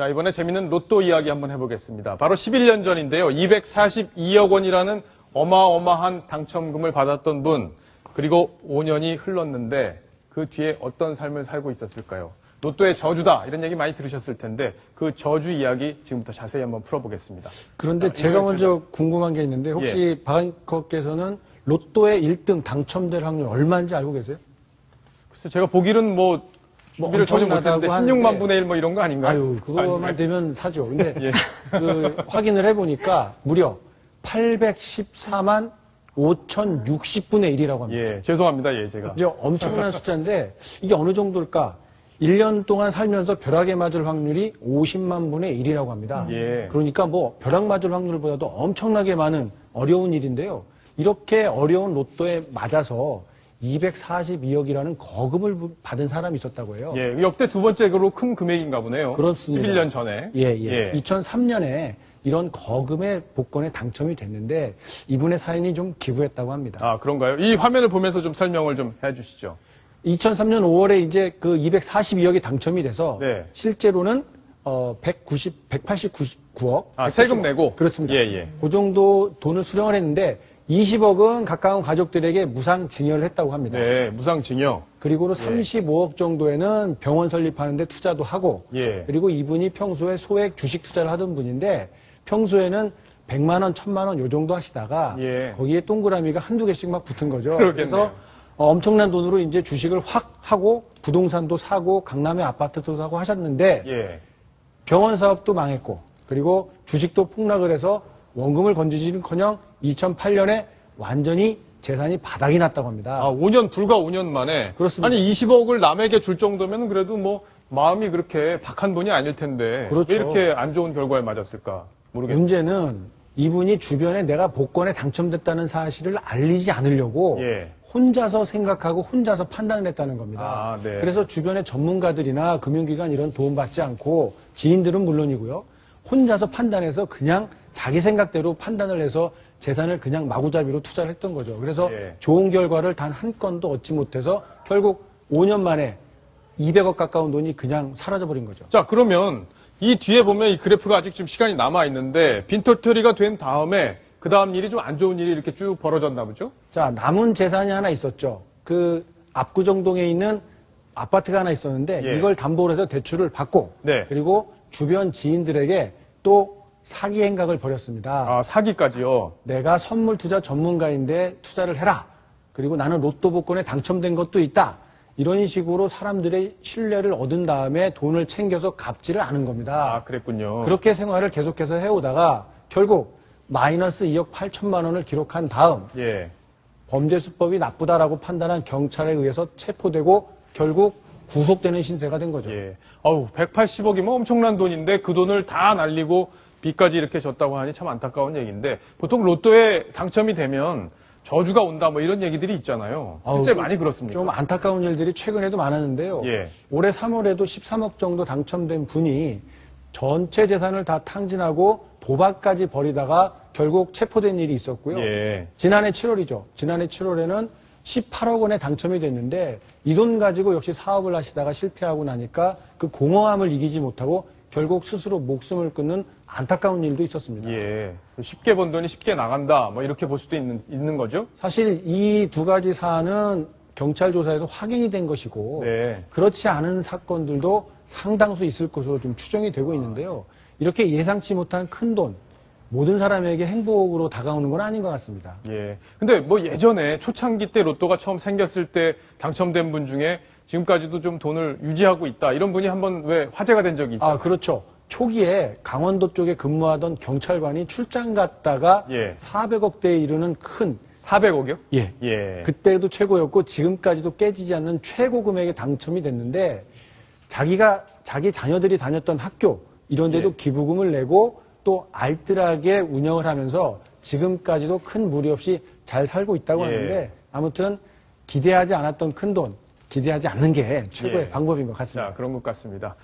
자, 이번에 재밌는 로또 이야기 한번 해보겠습니다. 바로 11년 전인데요. 242억 원이라는 어마어마한 당첨금을 받았던 분, 그리고 5년이 흘렀는데 그 뒤에 어떤 삶을 살고 있었을까요? 로또의 저주다, 이런 얘기 많이 들으셨을 텐데 그 저주 이야기 지금부터 자세히 한번 풀어보겠습니다. 그런데 제가 먼저 궁금한 게 있는데 혹시 박 앵커께서는 로또의 1등 당첨될 확률 얼마인지 알고 계세요? 글쎄, 제가 보기는 준비를 전혀 못했는데 16만 분의 1 이런 거 아닌가요? 아유, 그거만 되면 사죠. 근데 확인을 해보니까 무려 814만 5,060분의 1이라고 합니다. 예, 죄송합니다. 제가. 이제 엄청난 숫자인데 이게 어느 정도일까? 1년 동안 살면서 벼락에 맞을 확률이 50만 분의 1이라고 합니다. 예. 그러니까 벼락 맞을 확률보다도 엄청나게 많은 어려운 일인데요. 이렇게 어려운 로또에 맞아서 242억이라는 거금을 받은 사람이 있었다고 해요. 예, 역대 두 번째로 큰 금액인가 보네요. 그렇습니다. 11년 전에. 예. 2003년에 이런 거금의 복권에 당첨이 됐는데 이분의 사연이 좀 기부했다고 합니다. 아, 그런가요? 이 화면을 보면서 좀 설명을 좀 해주시죠. 2003년 5월에 이제 그 242억이 당첨이 돼서 실제로는 189억. 세금 내고? 그렇습니다. 예. 그 정도 돈을 수령을 했는데 20억은 가까운 가족들에게 무상 증여를 했다고 합니다. 네, 무상 증여. 그리고는 35억 정도에는 병원 설립하는 데 투자도 하고 그리고 이분이 평소에 소액 주식 투자를 하던 분인데 평소에는 100만 원, 1000만 원 요 정도 하시다가 거기에 동그라미가 한두 개씩 막 붙은 거죠. 그러겠네요. 그래서 엄청난 돈으로 이제 주식을 확 하고 부동산도 사고 강남에 아파트도 사고 하셨는데 병원 사업도 망했고 그리고 주식도 폭락을 해서 원금을 건지지는커녕 2008년에 완전히 재산이 바닥이 났다고 합니다. 불과 5년 만에. 그렇습니다. 아니 20억을 남에게 줄 정도면 그래도 마음이 그렇게 박한 분이 아닐 텐데 그렇죠. 왜 이렇게 안 좋은 결과에 맞았을까 모르겠어요. 문제는 이분이 주변에 내가 복권에 당첨됐다는 사실을 알리지 않으려고 혼자서 생각하고 혼자서 판단을 했다는 겁니다. 그래서 주변의 전문가들이나 금융기관 이런 도움받지 않고 지인들은 물론이고요. 혼자서 판단해서 그냥 자기 생각대로 판단을 해서 재산을 그냥 마구잡이로 투자를 했던 거죠. 그래서 좋은 결과를 단 한 건도 얻지 못해서 결국 5년 만에 200억 가까운 돈이 그냥 사라져버린 거죠. 자, 그러면 이 뒤에 보면 이 그래프가 아직 좀 시간이 남아있는데 빈털터리가 된 다음에 그 다음 일이 좀 안 좋은 일이 이렇게 쭉 벌어졌나 보죠? 자, 남은 재산이 하나 있었죠. 그 압구정동에 있는 아파트가 하나 있었는데 이걸 담보로 해서 대출을 받고 그리고 주변 지인들에게 또 사기 행각을 벌였습니다. 사기까지요? 내가 선물 투자 전문가인데 투자를 해라. 그리고 나는 로또 복권에 당첨된 것도 있다. 이런 식으로 사람들의 신뢰를 얻은 다음에 돈을 챙겨서 갚지를 않은 겁니다. 그랬군요. 그렇게 생활을 계속해서 해오다가 결국 마이너스 2억 8천만 원을 기록한 다음 범죄 수법이 나쁘다라고 판단한 경찰에 의해서 체포되고 결국 구속되는 신세가 된 거죠. 180억이면 엄청난 돈인데 그 돈을 다 날리고 빚까지 이렇게 졌다고 하니 참 안타까운 얘기인데 보통 로또에 당첨이 되면 저주가 온다 이런 얘기들이 있잖아요. 실제 많이 그렇습니까? 좀 안타까운 일들이 최근에도 많았는데요. 올해 3월에도 13억 정도 당첨된 분이 전체 재산을 다 탕진하고 도박까지 벌이다가 결국 체포된 일이 있었고요. 지난해 7월이죠. 지난해 7월에는 18억 원에 당첨이 됐는데 이 돈 가지고 역시 사업을 하시다가 실패하고 나니까 그 공허함을 이기지 못하고 결국 스스로 목숨을 끊는 안타까운 일도 있었습니다. 쉽게 번 돈이 쉽게 나간다 이렇게 볼 수도 있는 거죠? 사실 이 두 가지 사안은 경찰 조사에서 확인이 된 것이고 그렇지 않은 사건들도 상당수 있을 것으로 좀 추정이 되고 있는데요. 이렇게 예상치 못한 큰 돈, 모든 사람에게 행복으로 다가오는 건 아닌 것 같습니다. 근데 예전에 초창기 때 로또가 처음 생겼을 때 당첨된 분 중에 지금까지도 좀 돈을 유지하고 있다. 이런 분이 한번 왜 화제가 된 적이 있죠? 그렇죠. 초기에 강원도 쪽에 근무하던 경찰관이 출장 갔다가 400억대에 이르는 큰 400억이요? 그때도 최고였고 지금까지도 깨지지 않는 최고 금액에 당첨이 됐는데 자기 자녀들이 다녔던 학교 이런 데도 기부금을 내고 또 알뜰하게 운영을 하면서 지금까지도 큰 무리 없이 잘 살고 있다고 하는데 아무튼 기대하지 않았던 큰 돈, 기대하지 않는 게 최고의 방법인 것 같습니다. 그런 것 같습니다.